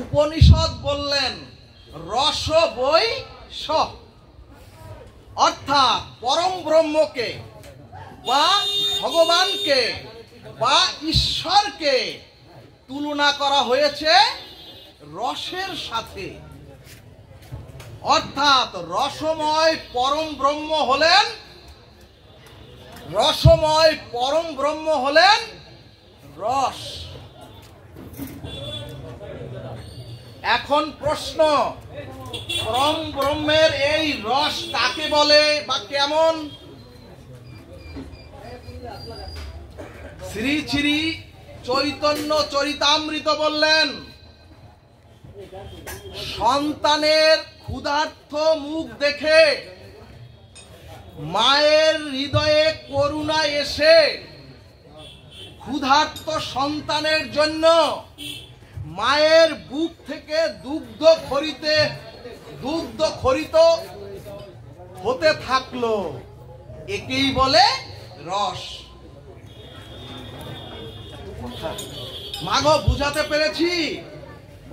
উপনিষদ বললেন রস বৈ স, অর্থাৎ পরম ব্রহ্মকে বা ভগবানকে বা ঈশ্বরকে তুলনা করা হয়েছে রসের সাথে। অর্থাৎ রসময় পরম ব্রহ্ম হলেন রস। এখন প্রশ্ন, পরম ব্রহ্মের এই রস কাকে বলে বা কেমন? শ্রী শ্রী চৈতন্য চরিতামৃত বললেন, সন্তানের ক্ষুধার্ত মুখ দেখে মায়ের হৃদয়ে করুণা এসে ক্ষুধার্ত সন্তানের জন্য মায়ের বুক থেকে দুগ্ধ খরিত হতে থাকলো, একেই বলে রস। মাগো, বুঝাতে পেরেছি?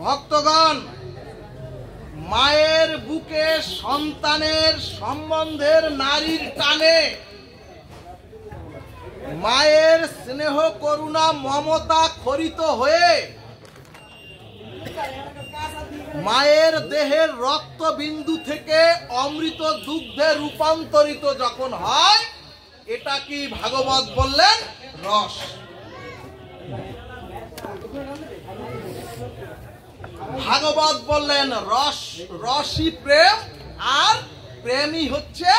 ভক্তগণ, মায়ের বুকে সন্তানের সম্বন্ধের নারীর টানে মায়ের স্নেহ করুণা মমতা খরিত হয়ে মায়ের দেহের রক্তবিন্দু থেকে অমৃত দুগ্ধে রূপান্তরিত যখন হয়, এটা কি ভাগবত বললেন রস। ভাগবত বললেন রস, রসই প্রেম, আর প্রেমই হচ্ছে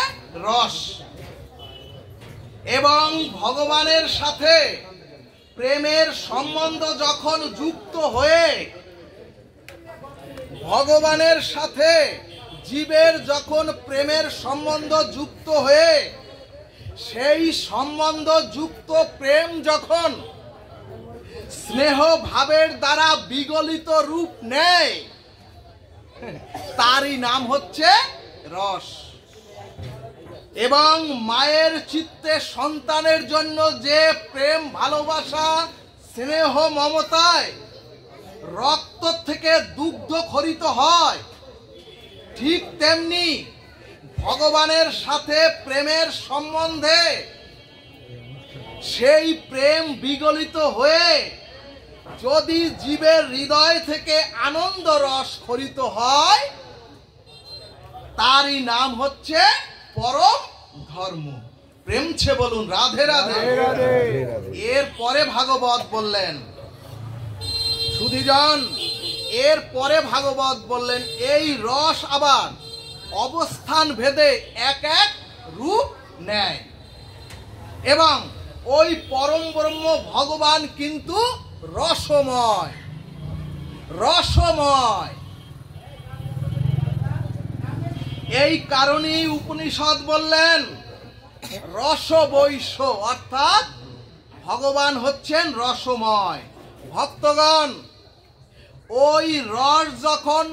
রস। এবং ভগবানের সাথে প্রেমের সম্বন্ধ যখন যুক্ত হয়ে ভগবানের সাথে জীবের যখন প্রেমের সম্বন্ধ যুক্ত হয়ে সেই সম্বন্ধ যুক্ত প্রেম যখন স্নেহ ভাবের দ্বারা বিগলিত রূপ নেয়, তারই নাম হচ্ছে রস। এবং মায়ের চিত্তে সন্তানের জন্য যে প্রেম ভালোবাসা স্নেহ মমতায় রক্ত থেকে দুগ্ধ খরিত হয়, ঠিক তেমনি ভগবানের সাথে প্রেমের সম্বন্ধে সেই প্রেম বিগলিত হয়ে যদি জীবের হৃদয় থেকে আনন্দ রস খরিত হয়, তারই নাম হচ্ছে পরম ধর্ম। প্রেমছে বলুন রাধে রাধে। এরপরে ভাগবত বললেন, সুধীজন, এরপরে ভাগবত বললেন এই রস আবার অবস্থান ভেদে এক এক রূপ নেয়, এবং ওই পরম ব্রহ্ম ভগবান কিন্তু রসময়। এই কারণেই উপনিষদ বললেন রস বৈশ্য, অর্থাৎ ভগবান হচ্ছেন রসময়। ভক্তগণ, ওই রস যখন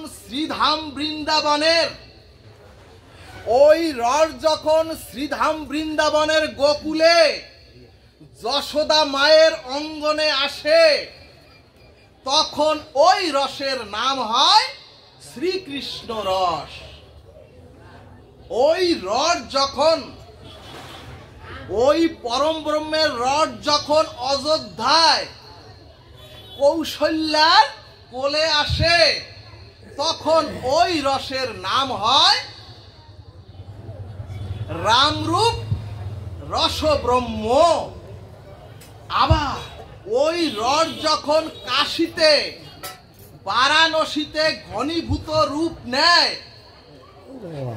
শ্রীধাম বৃন্দাবনের গোকুলে যশোদা মায়ের অঙ্গনে আসে, তখন ওই রসের নাম হয় শ্রীকৃষ্ণ রস। ওই রস যখন, ওই পরম ব্রহ্মের রস যখন অযোধ্যায় কৌশল্যার কোলে আসে, তখন ওই রসের নাম হয় রামরূপ রস ব্রহ্ম। আবার ওই রস যখন কাশীতে বারাণসীতে ঘনীভূত রূপ নেয়,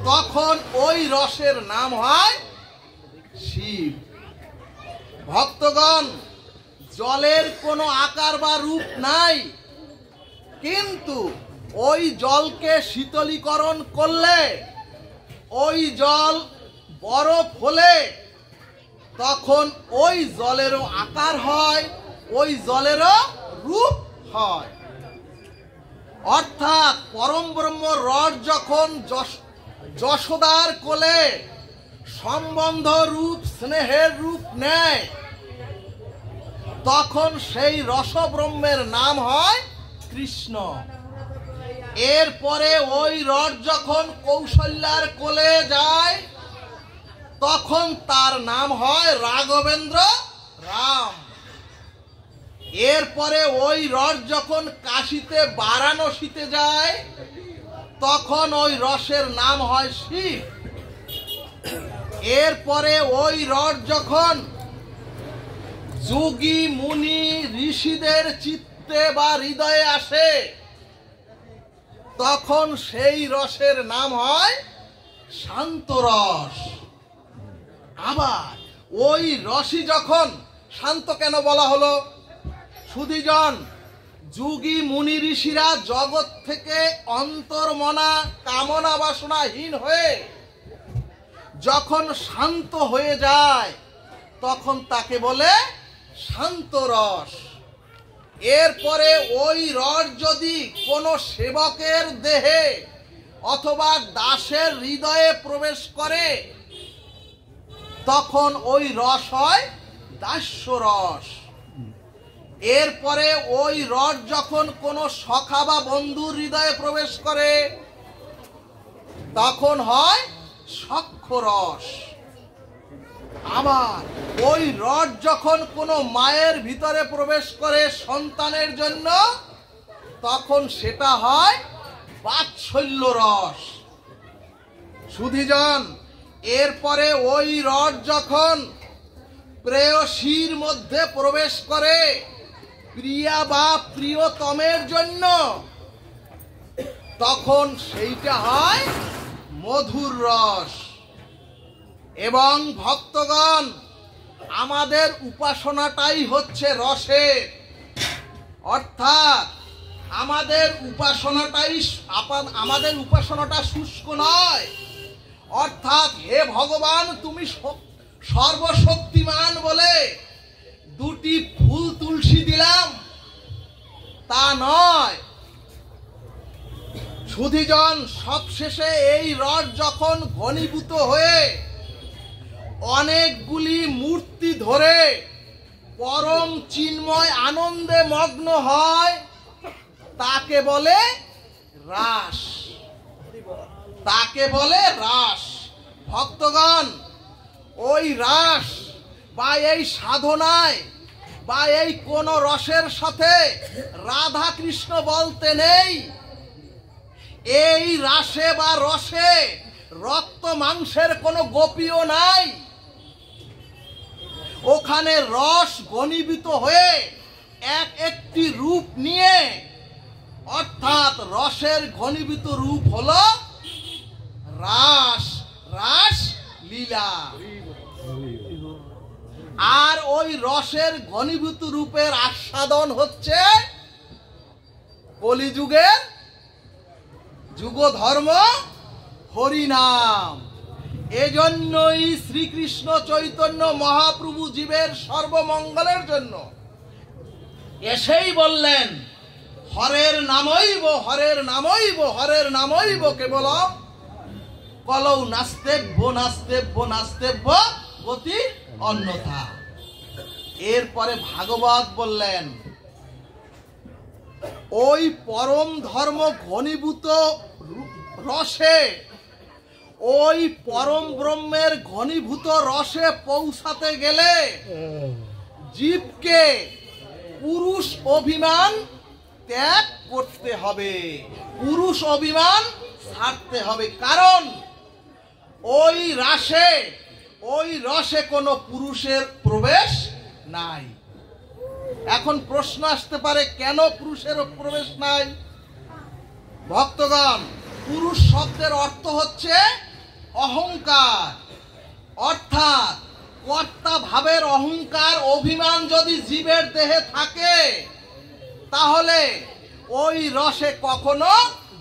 তখন ওই রসের নাম হয় শিব। ভক্তগণ, জলের কোনো আকার বা রূপ নাই, কিন্তু ওই জলকে শীতলীকরণ করলে ওই জল বরফ হলে তখন ওই জলেরও আকার হয়, ওই জলেরও রূপ হয়। অর্থাৎ পরম ব্রহ্ম রস যখন যশোদার কোলে সম্বন্ধ রূপ স্নেহের রূপ নেয়, তখন সেই রসব্রহ্মের নাম হয় কৃষ্ণ। এরপরে ওই রথ যখন কৌশল্যার কোলে যায় তখন তার নাম হয় রাঘবেন্দ্র রাম। এরপরে ওই রথ যখন কাশীতে বারাণসীতে যায় তখন ওই রসের নাম হয় শিব। এরপরে ওই রথ যখন যোগী মুনি ঋষিদের চিত্তে বা হৃদয়ে আসে তখন সেই রসের নাম হয় শান্ত রস। আবার ওই রসই যখন শান্ত কেন বলা হলো? সুধীজন, যোগী মুনি ঋষিরা জগৎ থেকে অন্তর্মনা কামনা বাসনাহীন হয়ে যখন শান্ত হয়ে যায় তখন তাকে বলে শান্ত রস। এরপরে ওই রস যদি কোনো সেবকের দেহে অথবা দাসের হৃদয়ে প্রবেশ করে তখন ওই রস হয় দাস্য রস। এরপরে ওই রস যখন কোনো সখা বা বন্ধুর হৃদয়ে প্রবেশ করে তখন হয় সখ্য রস। আবার ওই রস যখন কোনো মায়ের ভিতরে প্রবেশ করে সন্তানের জন্য তখন সেটা হয় বাৎসল্য রস। সুধীজন, এরপরে ওই রস যখন প্রেয়সীর মধ্যে প্রবেশ করে প্রিয়া বা প্রিয়তমের জন্য তখন সেইটা হয় মধুর রস। এবং ভক্তগণ, আমাদের উপাসনাটাই হচ্ছে রসের, অর্থাৎ আমাদের উপাসনাটা শুষ্ক নয়। অর্থাৎ হে ভগবান তুমি সর্বশক্তিমান বলে দুটি ফুল তুলসী দিলাম তা নয়। সুধীজন, সবশেষে এই রস যখন ঘনীভূত হয়ে অনেকগুলি মূর্তি ধরে পরম চিন্ময় আনন্দে মগ্ন হয় তাকে বলে রাস। তাকে বলে রাস। ভক্তগণ, ওই রাস বা এই সাধনায় বা এই কোন রসের সাথে রাধা কৃষ্ণ বলতে নেই। এই রাসে বা রসে রক্ত মাংসের কোনো গোপীও নাই। ওখানে রস ঘনীভূত হয়ে একটি রূপ নিয়ে, অর্থাৎ রসের ঘনীভূত রূপ হলো রাস, রাস লীলা। আর ওই রসের ঘনীভূত রূপের আস্বাদন হচ্ছে কলিযুগের যুগ ধর্ম হরিনাম। এজন্যই শ্রীকৃষ্ণ চৈতন্য মহাপ্রভু জীবের সর্বমঙ্গলের জন্য এসেই বললেন, হরের নামৈব হরের নামৈব হরের নামৈব কেবল কলৌ নাস্তেভ্য নাস্তেভ্য নাস্তেভ্য গতি অন্যথা। এরপরে ভাগবত বললেন, ওই পরম ধর্ম ঘনীভূত রসে, ওই পরম ব্রহ্মের ঘনীভূত রসে পৌঁছাতে গেলে জীবকে পুরুষ অভিমান ত্যাগ করতে হবে, পুরুষ অভিমান ছাড়তে হবে। কারণ ওই রসে কোনো পুরুষের প্রবেশ নাই। এখন প্রশ্ন আসতে পারে, কেন পুরুষের প্রবেশ নাই? ভক্তগণ, পুরুষ শব্দের অর্থ হচ্ছে অহংকার, অর্থাৎ কর্তা ভাবের অহংকার অভিমান যদি জীবের দেহে থাকে তাহলে ওই রসে কখনো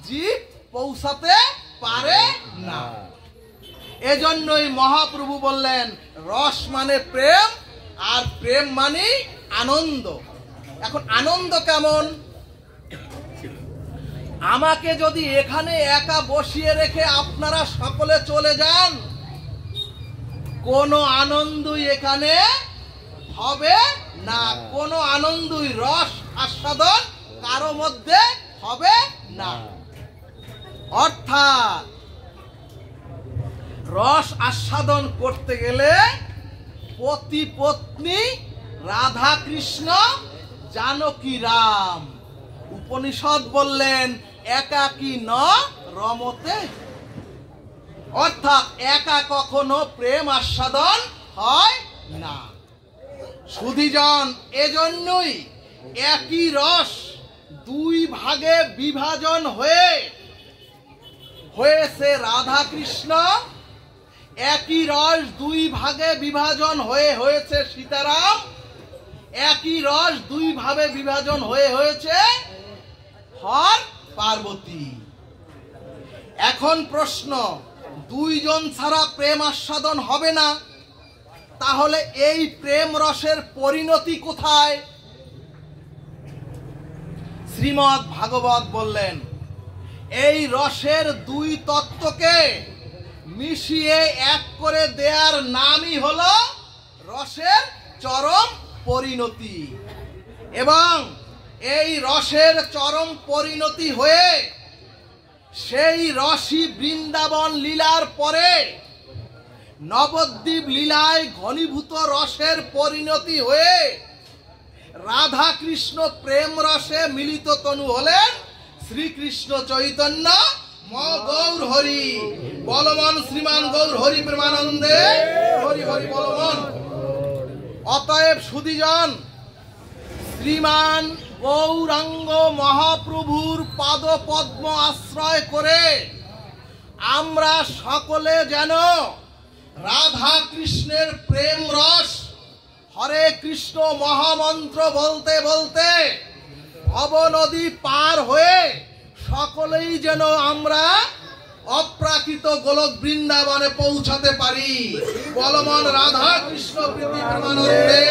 জীব পৌঁছাতে পারে না। এজন্যই মহাপ্রভু বললেন, রস মানে প্রেম, আর প্রেম মানে আনন্দ। এখন আনন্দ কেমন? আমাকে যদি এখানে একা বসিয়ে রেখে আপনারা সকলে চলে যান, কোনো আনন্দই এখানে হবে না, কোনো আনন্দই রস আস্বাদন কারো মধ্যে হবে না। অর্থাৎ রস আস্বাদন করতে গেলে পতি পত্নী, রাধা কৃষ্ণ, জানকী রাম। উপনিষদ বললেন একাকী ন রমতে, অর্থাৎ একা কখনো প্রেম আস্বাদন হয় না। সুধীজন, এজন্যই একই রস দুই ভাগে বিভাজন হয়েছে রাধা কৃষ্ণ, একই রস দুই ভাগে বিভাজন হয়েছে সীতারাম, একই রস দুই ভাবে বিভাজন হয়েছে হর পার্বতী। এখন প্রশ্ন, দুইজন ছাড়া প্রেম আস্বাদন হবে না, তাহলে এই প্রেম রসের পরিণতি কোথায়? শ্রীমদ্ ভাগবত বললেন এই রসের দুই তত্ত্বকে মিশিয়ে এক করে দেওয়ার নামই হলো রসের চরম পরিণতি। এবং এই রসের চরম পরিণতি হয়ে সেই রসই বৃন্দাবন লীলার পরে নবদ্বীপ লীলায় ঘনীভূত রসের পরিণতি হয়ে রাধা কৃষ্ণ প্রেম রসে মিলিত তনু হলেন শ্রীকৃষ্ণ চৈতন্য গৌর হরি। বলবান শ্রীমান গৌর হরি প্রেমানন্দে হরি হরি বলবান। অতএব সুধীজন, শ্রীমান গৌরাঙ্গ মহাপ্রভুর পাদ পদ্ম আশ্রয় করে আমরা সকলে যেন রাধা কৃষ্ণের প্রেম রস হরে কৃষ্ণ মহামন্ত্র বলতে বলতে ভব নদী পার হয়ে সকলেই যেন আমরা অপ্রাকৃত গোলক বৃন্দাবনে পৌঁছাতে পারি। বলবান রাধা কৃষ্ণ প্রীতি প্রেমানন্দে।